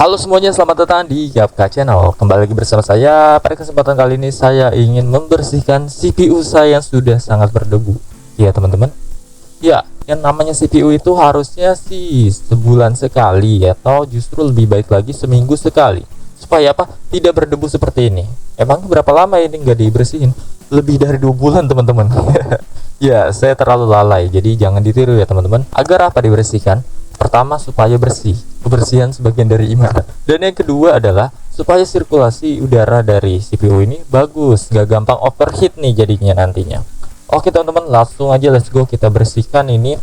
Halo semuanya, selamat datang di Yapka Channel. Kembali lagi bersama saya. Pada kesempatan kali ini saya ingin membersihkan CPU saya yang sudah sangat berdebu. Ya teman-teman. Ya, yang namanya CPU itu harusnya sih sebulan sekali, atau justru lebih baik lagi seminggu sekali. Supaya apa? Tidak berdebu seperti ini. Emang berapa lama ini nggak dibersihin? Lebih dari 2 bulan teman-teman. Ya, saya terlalu lalai, jadi jangan ditiru ya teman-teman. Agar apa dibersihkan? Pertama, supaya bersih, kebersihan sebagian dari iman. Dan yang kedua adalah supaya sirkulasi udara dari CPU ini bagus, gak gampang overheat nih jadinya nantinya. Oke teman-teman, langsung aja let's go kita bersihkan ini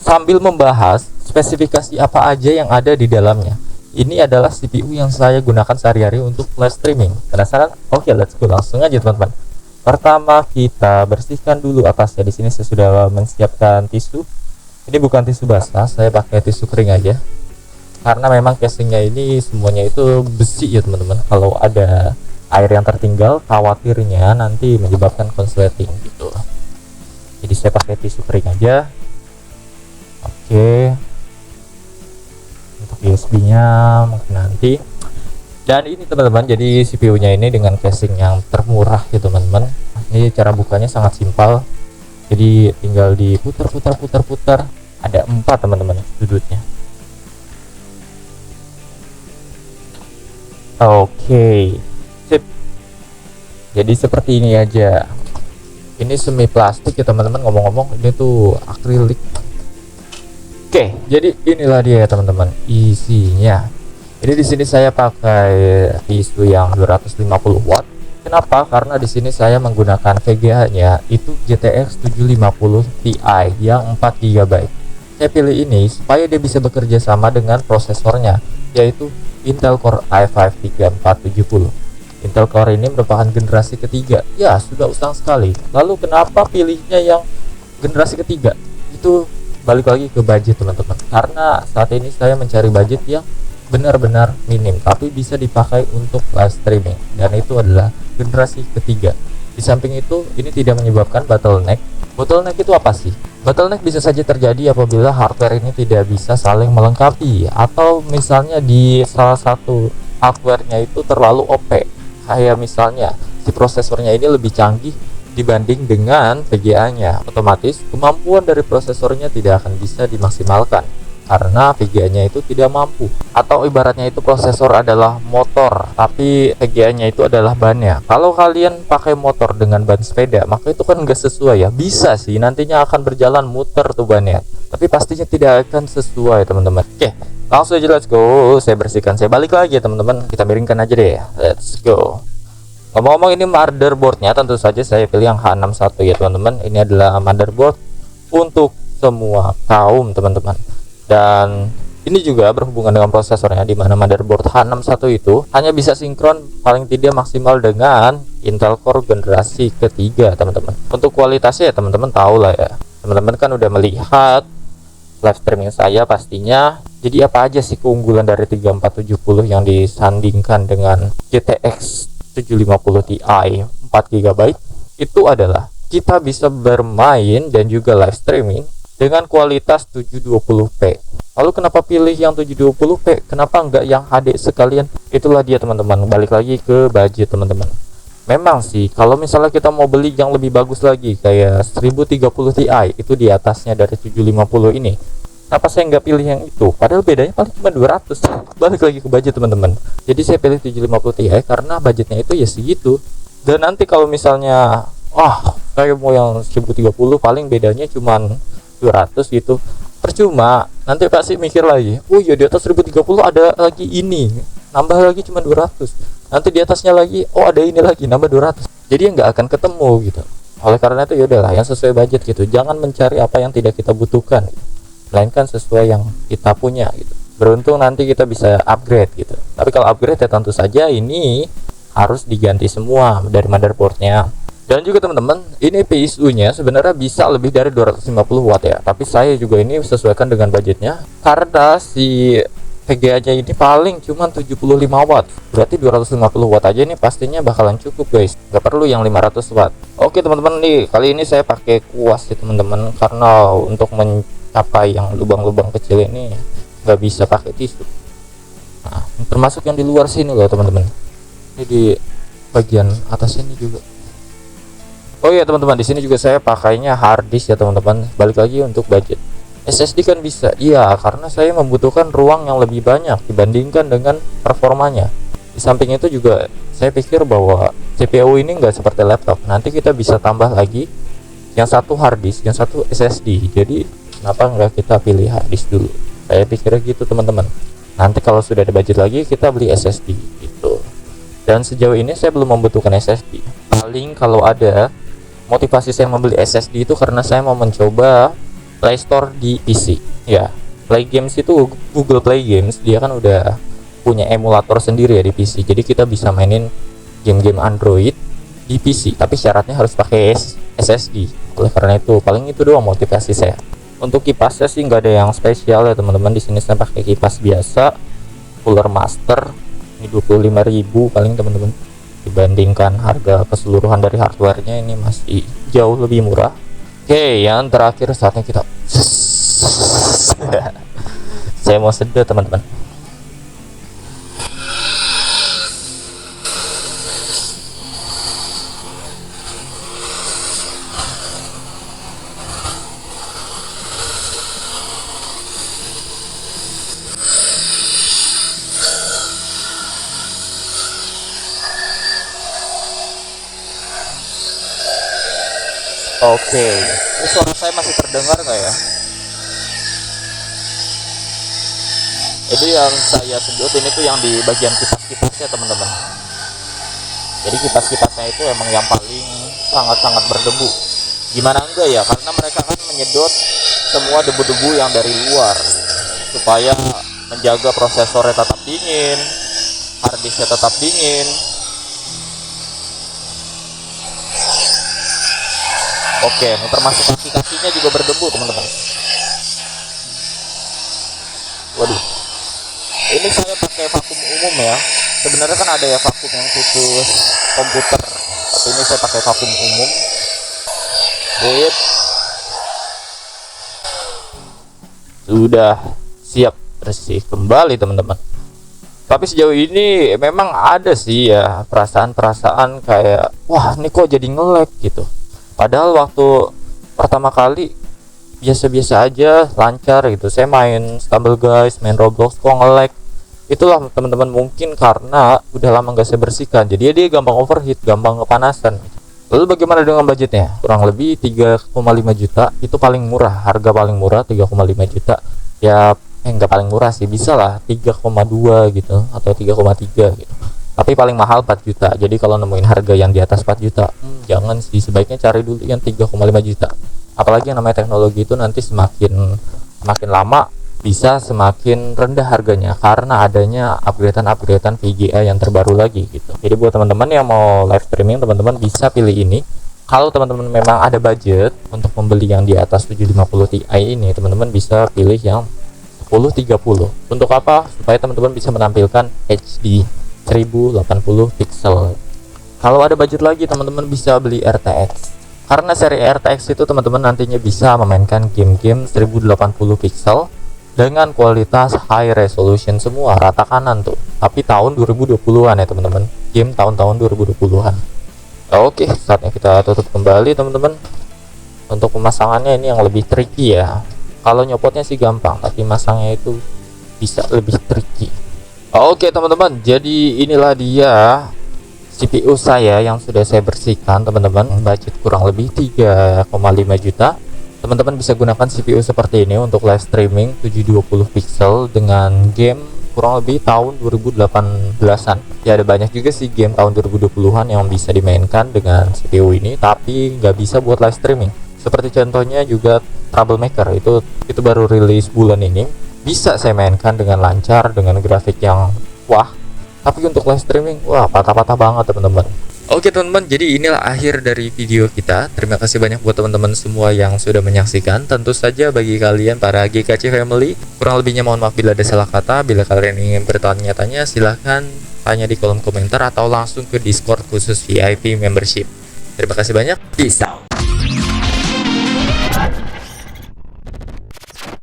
sambil membahas spesifikasi apa aja yang ada di dalamnya. Ini adalah CPU yang saya gunakan sehari-hari untuk live streaming. Penasaran? Oke, let's go, langsung aja teman-teman. Pertama kita bersihkan dulu atasnya. Di sini saya sudah menyiapkan tisu. Ini bukan tisu basah, saya pakai tisu kering aja. Karena memang casingnya ini semuanya itu besi ya teman-teman. Kalau ada air yang tertinggal, khawatirnya nanti menyebabkan konsleting gitu. Jadi saya pakai tisu kering aja. Oke. Untuk USB-nya mungkin nanti. Dan ini teman-teman, jadi CPU-nya ini dengan casing yang termurah ya teman-teman. Ini cara bukanya sangat simpel. Jadi tinggal diputar. Ada 4 teman-teman sudutnya. Oke, sip. Jadi seperti ini aja. Ini semi plastik ya teman-teman. Ngomong-ngomong, ini tuh akrilik. Oke, jadi inilah dia ya teman-teman isinya. Jadi di sini saya pakai tisu yang 250 watt. Kenapa? Karena di sini saya menggunakan VGA-nya itu GTX 750 Ti yang 4 GB. Saya pilih ini supaya dia bisa bekerja sama dengan prosesornya, yaitu Intel Core i5 3470. Intel Core ini merupakan generasi ketiga. Ya, sudah usang sekali. Lalu kenapa pilihnya yang generasi ketiga? Itu balik lagi ke budget teman-teman. Karena saat ini saya mencari budget yang benar-benar minim tapi bisa dipakai untuk live streaming, dan itu adalah generasi ketiga. Di samping itu, ini tidak menyebabkan bottleneck. Bottleneck itu apa sih? Bottleneck bisa saja terjadi apabila hardware ini tidak bisa saling melengkapi, atau misalnya di salah satu hardwarenya itu terlalu OP. Kayak misalnya si prosesornya ini lebih canggih dibanding dengan VGA-nya, otomatis kemampuan dari prosesornya tidak akan bisa dimaksimalkan karena VGA-nya itu tidak mampu. Atau ibaratnya itu prosesor adalah motor, tapi VGA-nya itu adalah bannya. Kalau kalian pakai motor dengan ban sepeda, maka itu kan nggak sesuai ya. Bisa sih nantinya akan berjalan muter tuh bannya, tapi pastinya tidak akan sesuai teman-teman. Oke, langsung aja let's go. Saya bersihkan, saya balik lagi ya teman-teman. Kita miringkan aja deh, let's go. Ngomong-ngomong, ini motherboardnya tentu saja saya pilih yang H61 ya teman-teman. Ini adalah motherboard untuk semua kaum teman-teman. Dan ini juga berhubungan dengan prosesornya, di mana motherboard H61 itu hanya bisa sinkron paling tidak maksimal dengan Intel Core generasi ketiga teman-teman. Untuk kualitasnya ya teman-teman tahu lah ya. Teman-teman kan udah melihat live streaming saya pastinya. Jadi apa aja sih keunggulan dari 3470 yang disandingkan dengan GTX 750 Ti 4 GB? Itu adalah kita bisa bermain dan juga live streaming dengan kualitas 720p. Lalu kenapa pilih yang 720p? Kenapa enggak yang HD sekalian? Itulah dia teman-teman, balik lagi ke budget teman-teman. Memang sih kalau misalnya kita mau beli yang lebih bagus lagi kayak 1030 Ti, itu di atasnya dari 750 ini. Kenapa saya nggak pilih yang itu? Padahal bedanya paling cuma 200. Balik lagi ke budget teman-teman. Jadi saya pilih 750 Ti karena budgetnya itu ya segitu. Dan nanti kalau misalnya kayak mau yang 1030 paling bedanya cuman 200 gitu, percuma. Nanti pasti mikir lagi, oh ya di atas 1030 ada lagi ini, nambah lagi cuma 200. Nanti di atasnya lagi, oh ada ini lagi, nambah 200. Jadi nggak akan ketemu gitu. Oleh karena itu ya udahlah yang sesuai budget gitu. Jangan mencari apa yang tidak kita butuhkan gitu, melainkan sesuai yang kita punya gitu. Beruntung nanti kita bisa upgrade gitu. Tapi kalau upgrade ya tentu saja ini harus diganti semua dari motherboardnya. Dan juga teman-teman, ini PSU-nya sebenarnya bisa lebih dari 250 watt ya. Tapi saya juga ini sesuaikan dengan budgetnya karena si VGA-nya ini paling cuma 75 watt. Berarti 250 watt aja ini pastinya bakalan cukup guys. Gak perlu yang 500 watt. Oke teman-teman, nih kali ini saya pakai kuas ya teman-teman, karena untuk mencapai yang lubang-lubang kecil ini nggak bisa pakai tisu. Nah, termasuk yang di luar sini loh teman-teman. Ini di bagian atas ini juga. Oh iya teman-teman, di sini juga saya pakainya hard disk ya teman-teman. Balik lagi untuk budget. SSD kan bisa, iya, karena saya membutuhkan ruang yang lebih banyak dibandingkan dengan performanya. Di samping itu juga saya pikir bahwa CPU ini nggak seperti laptop. Nanti kita bisa tambah lagi yang satu hard disk, yang satu SSD. Jadi kenapa nggak kita pilih hard disk dulu? Saya pikirnya gitu teman-teman. Nanti kalau sudah ada budget lagi kita beli SSD gitu. Dan sejauh ini saya belum membutuhkan SSD. Paling kalau ada motivasi saya membeli SSD itu karena saya mau mencoba Play Store di PC. Ya, Play Games itu Google Play Games, dia kan udah punya emulator sendiri ya di PC. Jadi kita bisa mainin game-game Android di PC, tapi syaratnya harus pakai SSD. Oleh karena itu, paling itu doang motivasi saya. Untuk kipasnya sih nggak ada yang spesial ya teman-teman. Di sini saya pakai kipas biasa, Cooler Master. Ini 25.000 paling teman-teman. Dibandingkan harga keseluruhan dari hardware-nya ini masih jauh lebih murah. Oke, yang terakhir saatnya kita saya mau sedot teman-teman. Oke, ini suara saya masih terdengar nggak ya? Jadi yang saya sedot ini tuh yang di bagian kipas-kipasnya teman-teman. Jadi kipas-kipasnya itu emang yang paling sangat-sangat berdebu. Gimana enggak ya? Karena mereka kan menyedot semua debu-debu yang dari luar supaya menjaga prosesornya tetap dingin, harddisknya tetap dingin. Oke, ini termasuk aplikasinya juga berdebu teman-teman. Waduh, ini saya pakai vakum umum ya. Sebenarnya kan ada ya vakum yang khusus komputer, tapi ini saya pakai vakum umum. Sip. Sudah siap bersih kembali teman-teman. Tapi sejauh ini memang ada sih ya perasaan-perasaan kayak wah ini kok jadi nge-lag gitu. Padahal waktu pertama kali biasa-biasa aja, lancar gitu. Saya main Stumble Guys, main Roblox kok nge-lag. Itulah teman-teman mungkin karena udah lama nggak saya bersihkan. Jadi dia gampang overheat, gampang kepanasan. Lalu bagaimana dengan budgetnya? Kurang lebih 3,5 juta. Itu paling murah, harga paling murah 3,5 juta. Ya nggak paling murah sih, bisa lah 3,2 gitu atau 3,3 gitu. Tapi paling mahal 4 juta. Jadi kalau nemuin harga yang di atas 4 juta, jangan sih, sebaiknya cari dulu yang 3,5 juta. Apalagi yang namanya teknologi itu nanti semakin lama bisa semakin rendah harganya karena adanya upgradean VGA yang terbaru lagi gitu. Jadi buat teman-teman yang mau live streaming, teman-teman bisa pilih ini. Kalau teman-teman memang ada budget untuk membeli yang di atas 750 Ti ini, teman-teman bisa pilih yang 1030. Untuk apa? Supaya teman-teman bisa menampilkan HD 1080 pixel. Kalau ada budget lagi, teman-teman bisa beli RTX. Karena seri RTX itu teman-teman nantinya bisa memainkan game-game 1080 pixel dengan kualitas high resolution semua, rata kanan tuh. Tapi tahun 2020-an ya teman-teman. Game tahun-tahun 2020-an. Oke, saatnya kita tutup kembali teman-teman. Untuk pemasangannya ini yang lebih tricky ya. Kalau nyopotnya sih gampang, tapi masangnya itu bisa lebih tricky. Oke teman-teman, jadi inilah dia CPU saya yang sudah saya bersihkan teman-teman. Budget kurang lebih 3,5 juta. Teman-teman bisa gunakan CPU seperti ini untuk live streaming 720 pixel dengan game kurang lebih tahun 2018an. Ya ada banyak juga sih game tahun 2020-an yang bisa dimainkan dengan CPU ini, tapi nggak bisa buat live streaming. Seperti contohnya juga Troublemaker, itu baru rilis bulan ini. Bisa saya mainkan dengan lancar dengan grafik yang wah, tapi untuk live streaming wah patah-patah banget teman-teman. Oke teman-teman, jadi inilah akhir dari video kita. Terima kasih banyak buat teman-teman semua yang sudah menyaksikan. Tentu saja bagi kalian para GKC Family, kurang lebihnya mohon maaf bila ada salah kata. Bila kalian ingin bertanya-tanya silahkan tanya di kolom komentar atau langsung ke Discord khusus VIP membership. Terima kasih banyak, peace out.